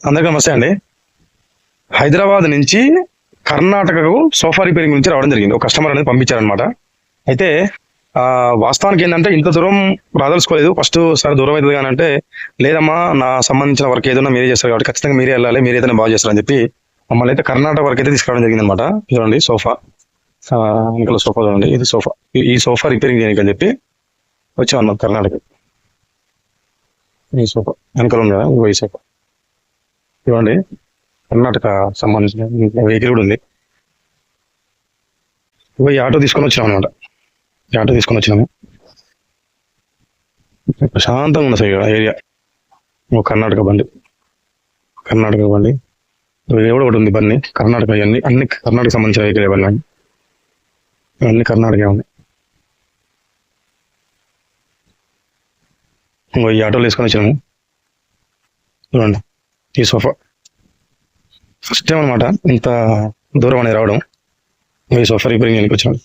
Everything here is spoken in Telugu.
అందరికీ నమస్తే అండి. హైదరాబాద్ నుంచి కర్ణాటకకు సోఫా రిపేరింగ్ నుంచి రావడం జరిగింది. ఒక కస్టమర్ అనేది పంపించారనమాట. అయితే వాస్తవానికి ఏంటంటే ఇంత దూరం రాదలుచుకోలేదు. ఫస్ట్ సార్ దూరం అవుతుంది కానీ అంటే లేదమ్మా, నా సంబంధించిన వర్క్ ఏదైనా మీరే చేస్తారు కాబట్టి ఖచ్చితంగా మీరే వెళ్ళాలి, మీరు ఏదైనా బాగా చేస్తారని చెప్పి మమ్మల్ని అయితే కర్ణాటక వరకు అయితే తీసుకురావడం జరిగింది అనమాట. చూడండి సోఫా, ఇంకా సోఫా చూడండి, ఇది సోఫా. ఈ సోఫా రిపేరింగ్ చేయడానికి అని చెప్పి వచ్చామన్నమాట కర్ణాటక. ఈ సోఫా వెనకాల ఉంది కదా, ఈ సోఫా చూడండి. కర్ణాటక సంబంధించిన వెహికల్ కూడా ఉంది. ఈ ఆటో తీసుకొని వచ్చినాం అనమాట. ఈ ఆటో తీసుకొని వచ్చినాము. ప్రశాంతంగా ఉంది సార్ ఏరియా. కర్ణాటక బండి, కర్ణాటక బండి ఎవడో ఒకటి ఉంది బండి. కర్ణాటక అన్ని కర్ణాటక సంబంధించిన వెహికల్ ఇవన్నీ అన్ని కర్ణాటక ఉంది. ఈ ఆటోలో తీసుకొని వచ్చినాము. చూడండి ఈ సోఫా ఫస్ట్ టైం అనమాట ఇంత దూరం అనేది రావడం. ఈ సోఫా రిపేరింగ్ చేయడానికి వచ్చినాం.